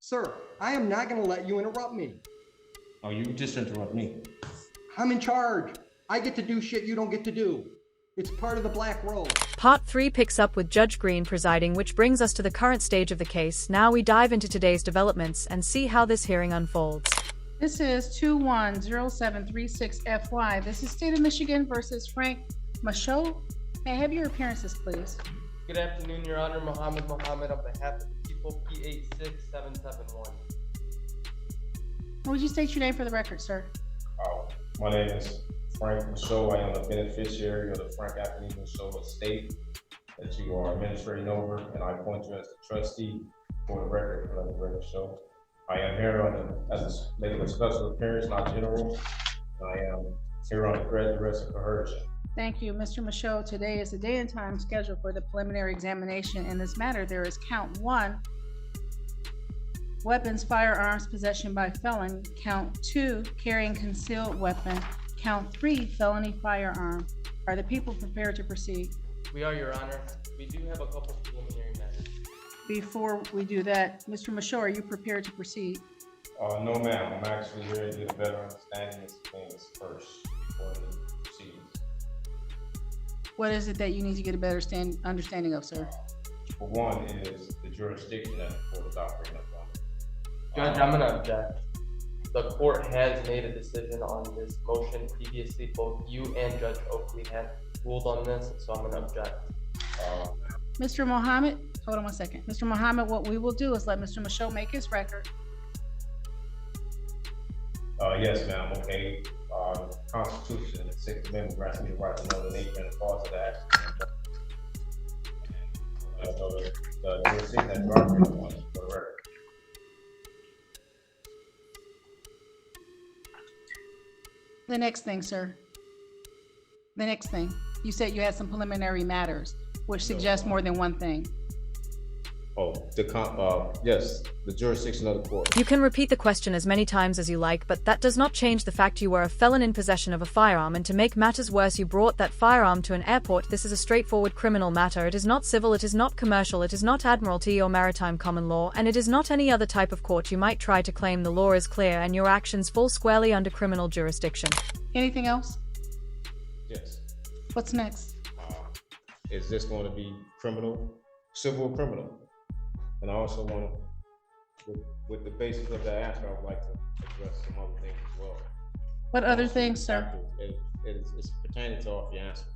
Sir, I am not going to let you interrupt me. Oh, you just interrupt me. I'm in charge. I get to do shit you don't get to do. It's part of the Black Rule. Part 3 picks up with Judge Green presiding, which brings us to the current stage of the case. Now we dive into today's developments and see how this hearing unfolds. This is 210736FY. This is State of Michigan versus Frank Michaud. May I have your appearances, please? Good afternoon, Your Honor. Mohammed on behalf of the people, P86771. Would you state your name for the record, sir? My name is Frank Michaud. I am the beneficiary of the Frank Anthony Michaud estate that you are administrating over, and I appoint you as the trustee for the record. Let the record show. I am here as making a special appearance, not general. I am here on the credit arrest and coercion. Thank you, Mr. Michaud. Today is the day and time scheduled for the preliminary examination. In this matter, there is count 1, weapons, firearms, possession by felon. Count 2, carrying concealed weapon. Count 3, felony firearm. Are the people prepared to proceed? We are, Your Honor. We do have a couple of preliminary matters. Before we do that, Mr. Michaud, are you prepared to proceed? No, ma'am. I'm actually here to get a better understanding of things first before the proceedings. What is it that you need to get a better understanding of, sir? For one is the jurisdiction that the court is operating upon. Judge, I'm going to object. The court has made a decision on this motion previously. Both you and Judge Oakley have ruled on this, so I'm going to object. Mr. Mohammed, hold on one second. Mr. Mohammed, what we will do is let Mr. Michaud make his record. Yes, ma'am. Okay. The Constitution and the Sixth Amendment grants me the right to know the nature and the cause of the action. The jurisdiction that you are operating upon for the record. The next thing, sir. The next thing. You said you had some preliminary matters, which suggests more than one thing. Yes, the jurisdiction of the court. You can repeat the question as many times as you like, but that does not change the fact you were a felon in possession of a firearm, and to make matters worse, you brought that firearm to an airport. This is a straightforward criminal matter. It is not civil, it is not commercial, it is not admiralty or maritime common law, and it is not any other type of court. You might try to claim the law is clear and your actions fall squarely under criminal jurisdiction. Anything else? Yes. What's next? Is this going to be criminal, civil or criminal? And I also want to, with the basis of that answer, I would like to address some other things as well. What other things, sir? It's pertaining to off your answer.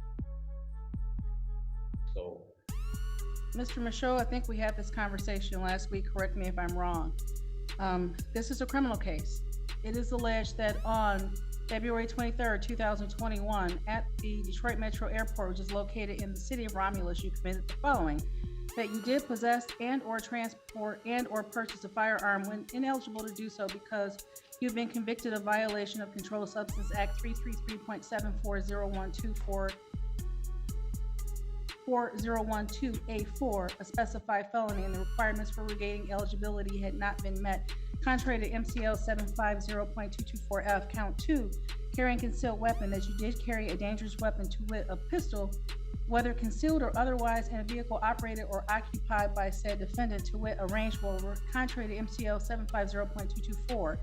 So, Mr. Michaud, I think we had this conversation last week. Correct me if I'm wrong. This is a criminal case. It is alleged that on February 23rd, 2021, at the Detroit Metro Airport, which is located in the city of Romulus, you committed the following: that you did possess and or transport and or purchase a firearm when ineligible to do so because you've been convicted of violation of Controlled Substance Act 333.74012A4, a specified felony, and the requirements for regaining eligibility had not been met. Contrary to MCL 750.224F, count 2, carrying concealed weapon, that you did carry a dangerous weapon, to wit, a pistol, whether concealed or otherwise, in a vehicle operated or occupied by said defendant, to wit, a Range Rover, contrary to MCL 750.224.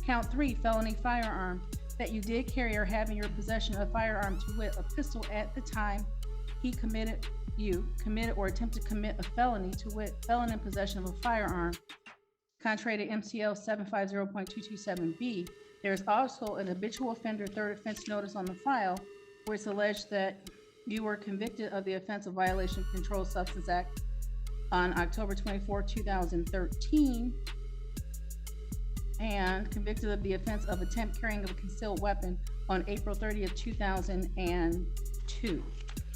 Count 3, felony firearm, that you did carry or have in your possession a firearm, to wit, a pistol, at the time you committed or attempted to commit a felony, to wit, felon in possession of a firearm, contrary to MCL 750.227B. There is also an habitual offender third offense notice on the file where it's alleged that you were convicted of the offense of violation of Controlled Substance Act on October 24, 2013, and convicted of the offense of attempt carrying of a concealed weapon on April 30th, 2002.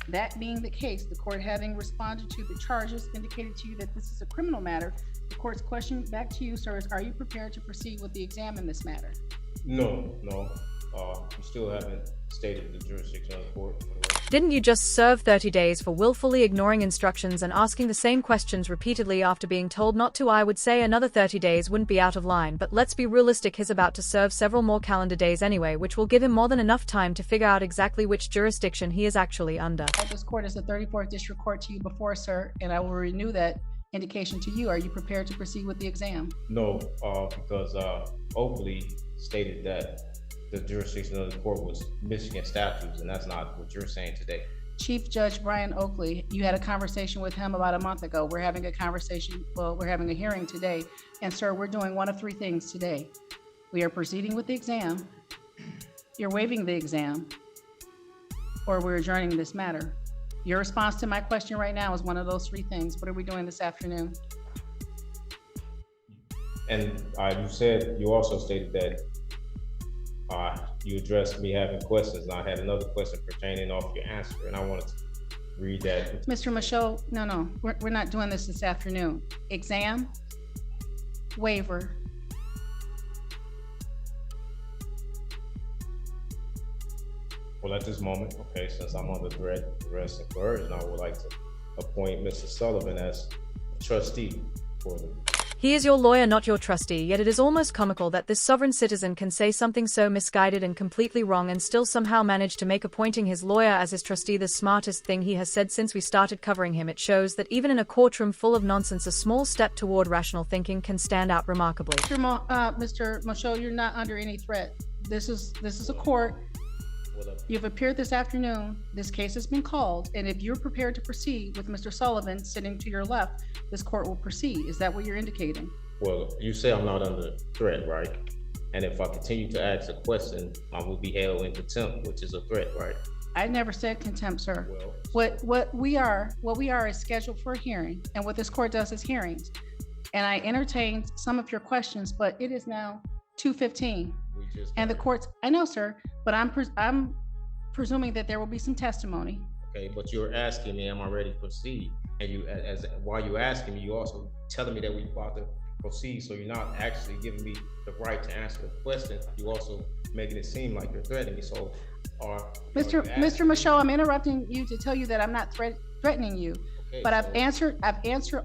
That being the case, the court having responded to the charges indicated to you that this is a criminal matter. The court's question back to you, sir, is: are you prepared to proceed with the exam in this matter? No. You still haven't stated the jurisdiction of the court. Didn't you just serve 30 days for willfully ignoring instructions and asking the same questions repeatedly after being told not to? I would say another 30 days wouldn't be out of line, but let's be realistic, he's about to serve several more calendar days anyway, which will give him more than enough time to figure out exactly which jurisdiction he is actually under. This court is the 34th District Court to you before, sir, and I will renew that indication to you. Are you prepared to proceed with the exam? No, because Oakley stated that the jurisdiction of the court was Michigan statutes, and that's not what you're saying today. Chief Judge Brian Oakley, you had a conversation with him about a month ago. We're having a conversation, well, we're having a hearing today. And sir, we're doing one of three things today. We are proceeding with the exam, you're waiving the exam, or we're adjourning this matter. Your response to my question right now is one of those three things. What are we doing this afternoon? And you also stated that you addressed me having questions, and I had another question pertaining off your answer, and I wanted to read that. Mr. Michaud, no, we're not doing this afternoon. Exam, waiver. Well, at this moment, okay, since I'm under threat, arrest, and coercion, I would like to appoint Mr. Sullivan as trustee for the. He is your lawyer, not your trustee, yet it is almost comical that this sovereign citizen can say something so misguided and completely wrong and still somehow manage to make appointing his lawyer as his trustee the smartest thing he has said since we started covering him. It shows that even in a courtroom full of nonsense, a small step toward rational thinking can stand out remarkably. Mr. Michaud, you're not under any threat. This is a court. You've appeared this afternoon. This case has been called, and if you're prepared to proceed with Mr. Sullivan sitting to your left, this court will proceed. Is that what you're indicating? Well, you say I'm not under threat, right? And if I continue to ask a question, I will be held in contempt, which is a threat, right? I never said contempt, sir. Well, What we are is scheduled for a hearing, and what this court does is hearings. And I entertained some of your questions, but it is now 2:15. And the courts, I know, sir, but I'm presuming that there will be some testimony. Okay, but you're asking me, am I ready to proceed? And while you're asking me, you also telling me that we're about to proceed. So you're not actually giving me the right to answer the question. You also making it seem like you're threatening me. So, Mr. Michaud, I'm interrupting you to tell you that I'm not threatening you. Okay, but I've answered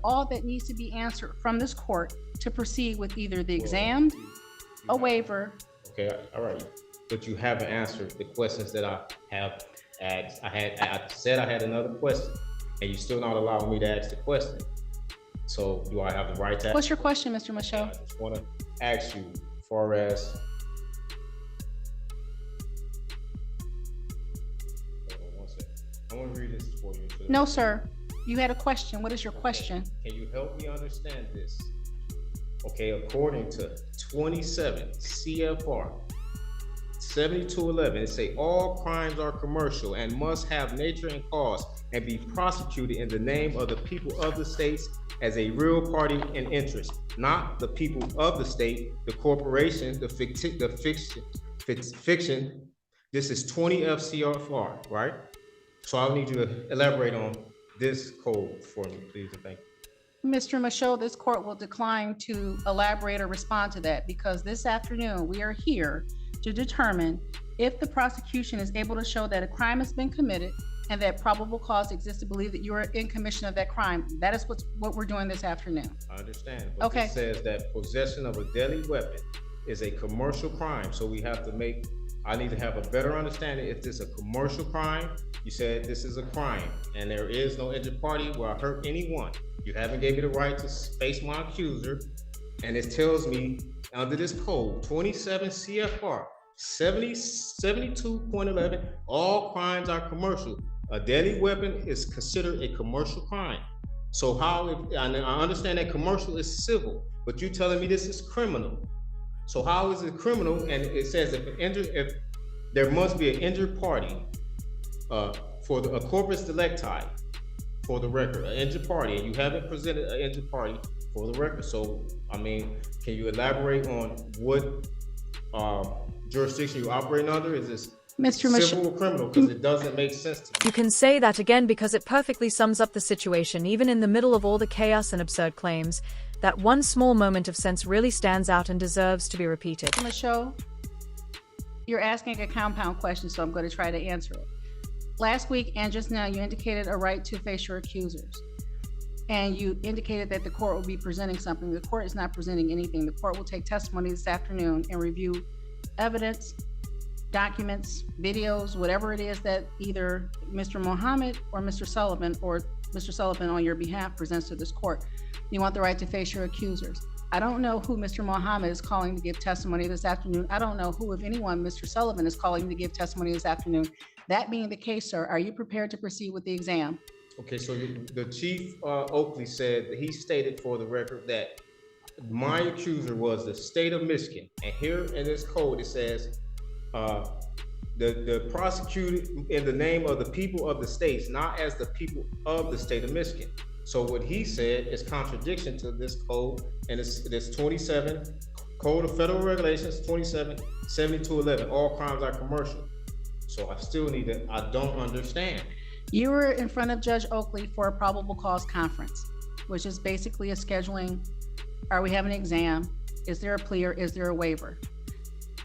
all that needs to be answered from this court to proceed with either the exam, a waiver. Okay, all right. But you haven't answered the questions that I have asked. I said I had another question, and you're still not allowing me to ask the question. So do I have the right to ask? What's your question, Mr. Michaud? I just want to ask you, as far as hold on one second. I want to read this for you. No, sir. You had a question. What is your question? Can you help me understand this? Okay, according to 27 CFR 7211, it say all crimes are commercial and must have nature and cause and be prosecuted in the name of the people of the states as a real party in interest, not the people of the state, the corporation, the fiction. This is 20 FCFR, right? So I'll need you to elaborate on this code for me, please, and thank you. Mr. Michaud, this court will decline to elaborate or respond to that because this afternoon we are here to determine if the prosecution is able to show that a crime has been committed and that probable cause exists to believe that you are in commission of that crime. That is what we're doing this afternoon. I understand, but Okay. it says that possession of a deadly weapon is a commercial crime, so I need to have a better understanding if this is a commercial crime. You said this is a crime and there is no injured party where I hurt anyone. You haven't gave me the right to face my accuser, and it tells me under this code 27 CFR 72.11, all crimes are commercial. A deadly weapon is considered a commercial crime. So I understand that commercial is civil, but you're telling me this is criminal. So how is it criminal? And it says if there must be an injured party for a corpus delicti, for the record, an injured party, and you haven't presented an injured party for the record. So, I mean, can you elaborate on what jurisdiction you're operating under? Is this civil or criminal? Because it doesn't make sense to me. You can say that again because it perfectly sums up the situation. Even in the middle of all the chaos and absurd claims, that one small moment of sense really stands out and deserves to be repeated. Mr. Michaud, you're asking a compound question, so I'm going to try to answer it. Last week and just now, you indicated a right to face your accusers. And you indicated that the court will be presenting something. The court is not presenting anything. The court will take testimony this afternoon and review evidence, documents, videos, whatever it is that either Mr. Mohammed or Mr. Sullivan or Mr. Sullivan, on your behalf, presents to this court. You want the right to face your accusers. I don't know who Mr. Mohammed is calling to give testimony this afternoon. I don't know who, if anyone, Mr. Sullivan is calling to give testimony this afternoon. That being the case, sir, are you prepared to proceed with the exam? Okay, so the Chief Oakley said that he stated for the record that my accuser was the state of Michigan. And here in this code, it says, the prosecuted in the name of the people of the states, not as the people of the state of Michigan. So what he said is contradiction to this code, and it's 27, Code of Federal Regulations, 27, 7211, all crimes are commercial. So I still need to, I don't understand. You were in front of Judge Oakley for a probable cause conference, which is basically a scheduling, are we having an exam? Is there a plea or is there a waiver?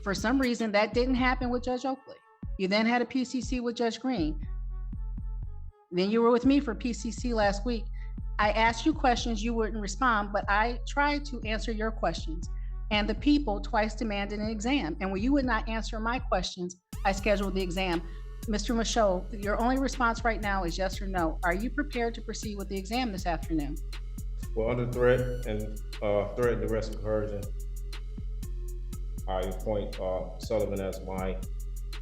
For some reason, that didn't happen with Judge Oakley. You then had a PCC with Judge Green. Then you were with me for PCC last week. I asked you questions, you wouldn't respond, but I tried to answer your questions. And the people twice demanded an exam. And when you would not answer my questions, I scheduled the exam. Mr. Michaud, your only response right now is yes or no. Are you prepared to proceed with the exam this afternoon? Well, under threat and threat and duress of coercion, I appoint Sullivan as my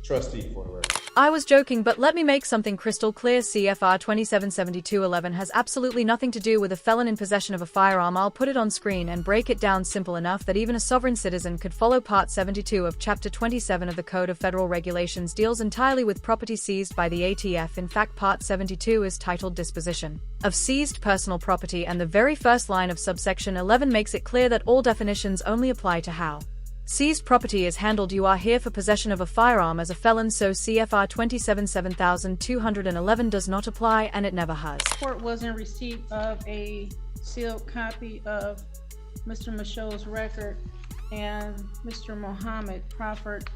trustee for the record. I was joking, but let me make something crystal clear. CFR 277211 has absolutely nothing to do with a felon in possession of a firearm. I'll put it on screen and break it down simple enough that even a sovereign citizen could follow. Part 72 of Chapter 27 of the Code of Federal Regulations deals entirely with property seized by the ATF. In fact, Part 72 is titled Disposition of Seized Personal Property, and the very first line of subsection 11 makes it clear that all definitions only apply to how seized property is handled. You are here for possession of a firearm as a felon, so CFR 277211 does not apply, and it never has. Court was in receipt of a sealed copy of Mr. Michaud's record, and Mr. Mohammed proffered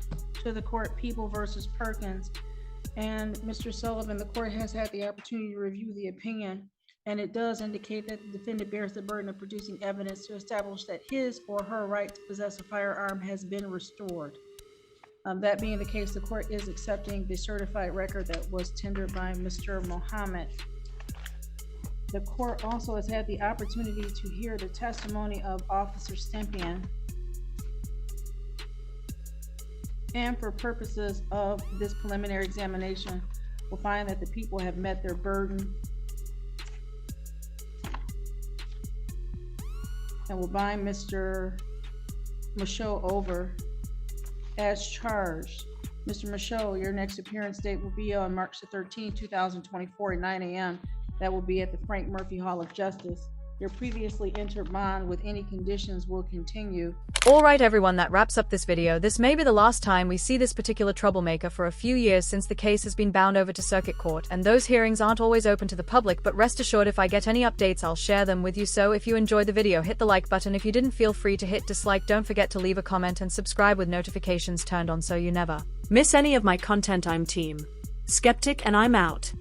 to the court People versus Perkins. And Mr. Sullivan, the court has had the opportunity to review the opinion, and it does indicate that the defendant bears the burden of producing evidence to establish that his or her right to possess a firearm has been restored. That being the case, the court is accepting the certified record that was tendered by Mr. Mohammed. The court also has had the opportunity to hear the testimony of Officer Stempian. And for purposes of this preliminary examination, we'll find that the people have met their burden and will bind Mr. Michaud over as charged. Mr. Michaud, your next appearance date will be on March the 13th, 2024 at 9 a.m. That will be at the Frank Murphy Hall of Justice. Your previously entered bond with any conditions will continue. Alright everyone, that wraps up this video. This may be the last time we see this particular troublemaker for a few years, since the case has been bound over to circuit court, and those hearings aren't always open to the public, but rest assured if I get any updates I'll share them with you. So if you enjoyed the video, hit the like button. If you didn't, feel free to hit dislike. Don't forget to leave a comment and subscribe with notifications turned on so you never miss any of my content. I'm Team Skeptic and I'm out.